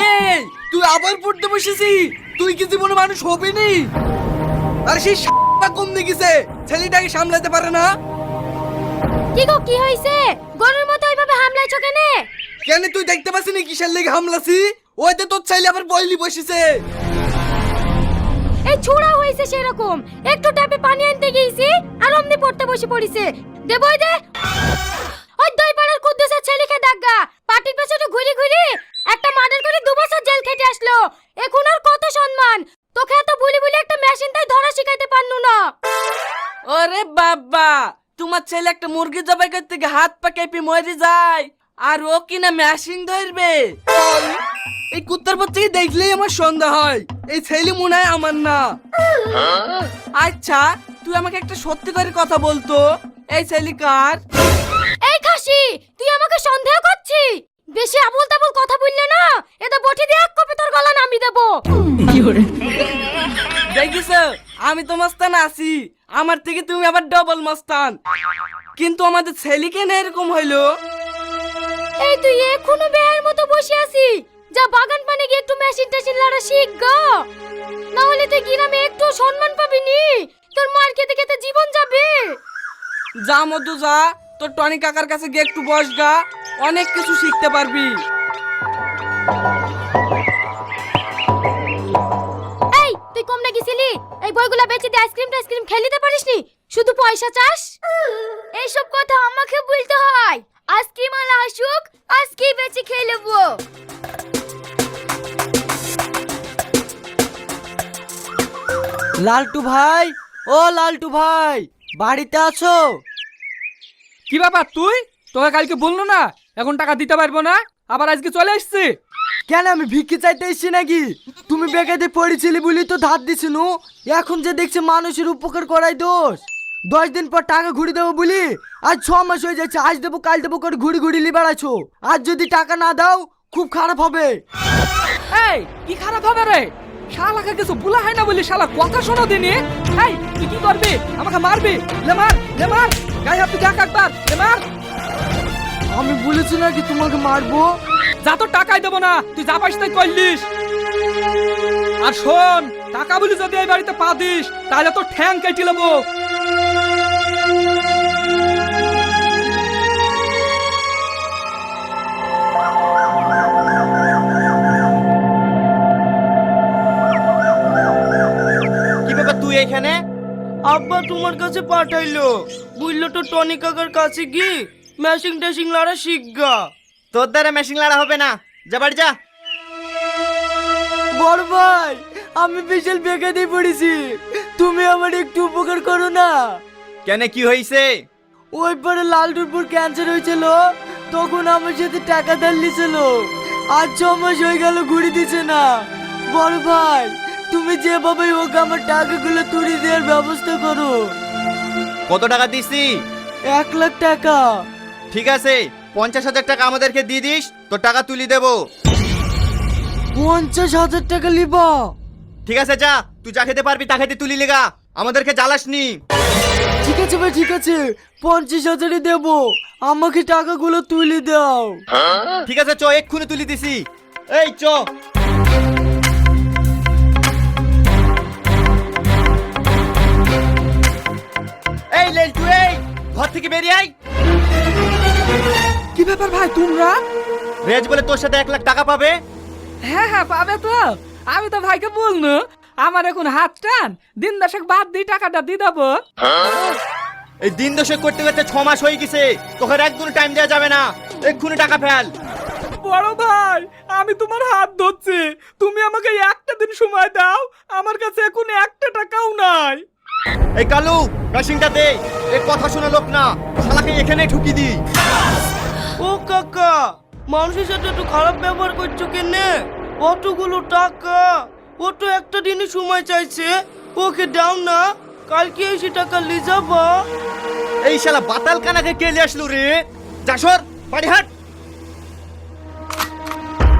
এই তুই আবার পড়তে বসেছি? তুই কি জীবনে মানুষ হবি নি? আর সেই কম দেখিছে ছেলেটাকে সামলাতে পারে না। কি গো, কি হইছে? গরুর মতো ওইভাবে হামলাইছো কেন? কেন তুই দেখতে পাচ্ছিস না কিসের লেগে হামলাছি? ওইতে তোর ছেলে আবার বইলি বসেছে। এই ছুড়া হইছে সেরকম। একটু ট্যাপে পানি আনতে গিয়েছি আর অমনি পড়তে বসে পড়িছে। দে বই দে। ওই দই পাড়ার কুদ্দুসের ছেলেকে ডাকগা। পাটির পেছনে ঘুরি ঘুরি একটা মার্ডার করে 2 বছর জেল খেটে আসলো। এখন আর কত সম্মান। তোকে এত বুলি বুলি একটা মেশিন তাই ধরা শিখাইতে পারনু না। ওরে বাবা, তোমার ছেলে একটা মুরগি জবাই করতে গিয়ে হাত পা কেটে মরে যায় আর ও কিনা মেশিন ধরবে? এই কুত্তার বাচ্চাকে দেখলেই আমার সন্দেহ হয় এই ছেলে মনে হয় আমার না। আচ্ছা তুই আমাকে একটা সত্যি করে কথা বলতো, এই ছেলে কার? এই খাসি, তুই আমাকে সন্দেহ করছিস? বেশি আবুল তাবুল কথা বললে না এটা বটি দিয়ে এক কপি তোর গলা নামিয়ে দেবো। দেখিস আমি তো মস্তান আছি, আমার থেকে তুমি আবার ডবল মস্তান। কিন্তু আমাদের ছেলে কেন এরকম হইলো? এই তুই এখনো বেহার মতো বসে আছি। যা বাগান পানে গিয়ে একটু মেশিন টেশিন লড়া শিখ গো, না হলে তুই গ্রামে একটু সম্মান পাবি নি। তোর মার খেতে খেতে জীবন যাবে। যা মধু যা, তোর টনি কাকার কাছে গিয়ে একটু বস গা, অনেক কিছু শিখতে পারবি। এই তুই কমনে গেছিলি? এই বইগুলা বেচে দিয়ে আইসক্রিম খেলিতে পারিসনি, শুধু পয়সা চাস। এইসব কথা আমাকে বলতে হয়? আইসক্রিম আলা আসুক, আজকেই বেচে খেয়ে নেবো। লালটু ভাই, ও লালটু ভাই, বাড়িতে আছো? কি ব্যাপার তুই? তোকে কালকে বললো না এখন টাকা দিতে পারবো না, আবার আজকে চলে আসছে? কেন আমি ভিক্ষি চাইতে এসছি নাকি? তুমি বেকাতে পড়েছিলি বলি তো ধার দিছিনু। এখন যে দেখছি মানুষের উপকার করাই দোষ। 10 দিন পর টাকা ঘুরি দেবো বলি আজ 6 মাস হয়ে যাচ্ছে। আজ দেবো কাল দেবো করে ঘুরি ঘুরি লিবাড়াছো। আজ যদি টাকা না দাও খুব খারাপ হবে। এই কি খারাপ হবে রে? শালাকে কিছু বলা হয় না বলি শালা কথা শোনো দিনি। এই তুই কি করবি? আমাকে মারবি? লে মার, লে মার, গায়ে হাত দেখ একবার, লে মার। আমি বলেছি নাকি তোমাকে মারবো? যা তো টাকাই দেবো না, তুই যা পাইস তাই করলিস। আর শোন, টাকা বলি যদি এই বাড়িতে পা দিস তাহলে তো ঠ্যাং কেটে নেবো। কি ব্যাপার তুই এখানে? আব্বা তোমার কাছে পাঠাইলো, বুঝলো তো টনি কাকার কাছে গিয়ে ম্যাশিং ট্যাশিং লড়া শিখগা। তোর দ্বারা মেশিন লাড়া হবে না, যা বাড়ি যা। বড় ভাই, আমি বিশাল বেকাতে পড়েছি, তুমি আমার একটু উপকার করো না। কেন কি হয়েছে? ওই পরে লালটুর পুর ক্যান্সার হয়েছিল, তখন আমার সাথে টাকা ধার নিয়েছিল। আজ 6 মাস হয়ে গেল ঘুরি দিছে না। বড় ভাই, তুমি যেভাবে হোক আমার টাকাগুলো তুলে দেওয়ার ব্যবস্থা করো। কত টাকা দিছি? 1 লাখ টাকা। ঠিক আছে, 50,000 টাকা আমাদেরকে দিয়ে দিস, তোর টাকা তুলি দেবো। 50,000 টাকা লিবা? ঠিক আছে যা, তুই যা খেতে পারবি তা খেতে তুলি লেগা, আমাদেরকে জ্বালাসনি। ঠিক আছে ভাই, ঠিক আছে, 50,000ই দেবো, আমাকে টাকাগুলো তুলে দাও। ঠিক আছে চ, এক্ষুনি তুলি দিছি। এই চ। এই লেলটু, এই ঘর থেকে বেরিয়ে আয়। কি ব্যাপার ভাই তোমরা? রেজ বলে তোর সাথে 1 লাখ টাকা পাবে। হ্যাঁ হ্যাঁ পাবে তো। আমি তো ভাইকে বলনু আমার এখন হাত টান, দিন দশেক বাদ দিয়ে টাকাটা দিয়ে দেবো। এই দিন দশেক করতে করতে 6 মাস হয়ে গেছে, তোকে একদম টাইম দেওয়া যাবে না, এক্ষুনি টাকা ফেল। বড় ভাই, আমি তোমার হাত ধরছি, তুমি আমাকে একটা দিন সময় দাও, আমার কাছে এখন 1 টাকাও নাই। এই কালু, মেশিনটা দে। এই কথা শোনা লোক না, শালাকে এখানে ঠুকি দি। ও কাকা, মানুষের সাথে একটু খারাপ ব্যবহার করছো কেনে? অতগুলো টাকা, ও তো একটা দিনই সময় চাইছে, ওকে দাও না, কালকে এসে টাকা নিয়ে যাবো। এই শালা বাতাল কানাকে কে নিয়ে আসলো রে? যাসর বাড়ি হাট।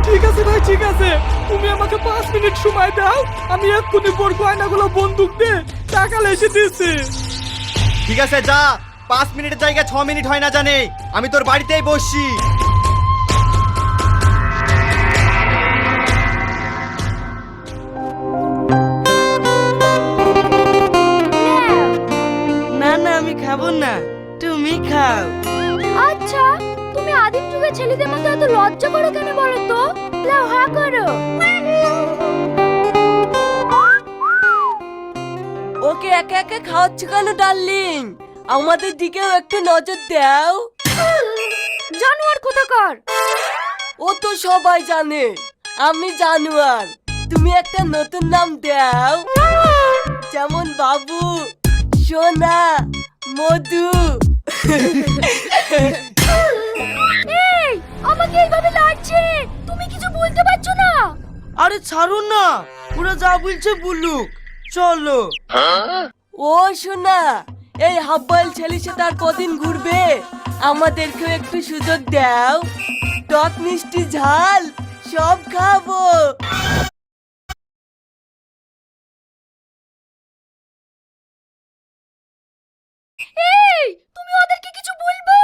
ঠিক আছে ভাই, ঠিক আছে, তুমি আমাকে 5 মিনিট সময় দাও, আমি এক্ষুনি বড় গয়নাগুলো বন্দুক দিয়ে টাকা এসে দিচ্ছি। ঠিক আছে যা, 5 মিনিটের জায়গায় 6 মিনিট হয় না জানে, আমি তোর বাড়িতেই বসছি। না না আমি খাবো না, তুমি খাও। আচ্ছা, তুমি আদিম যুগের ছেলেদের মতো এত লজ্জা করো কেন বলো তো? লাও হা করো। ওকে একা একা খাওয়াচ্ছ কেন ডার্লিং? আমাদের দিকেও একটু নজর দাও। জানোয়ার কোথাকার। ও তো সবাই জানে আমি জানোয়ার। তুমি একটা নতুন নাম দাও, যেমন বাবু, সোনা, মধু। এই, আমাকে এইভাবে লাগছে, তুমি কিছু বলতে পারছো না? আরে ছাড়ুন না, ওরা যা বলছে বলুক, চলো। ও সোনা, এই হাব্বাল ছেলের সাথে আর কদিন ঘুরবে? আমাদেরকেও একটু সুযোগ দাও, টক মিষ্টি ঝাল সব খাবো। এই, তুমি ওদেরকে কিছু বলবো?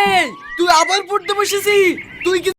এই তুই আবার পড়তে বসেছি, তুই কি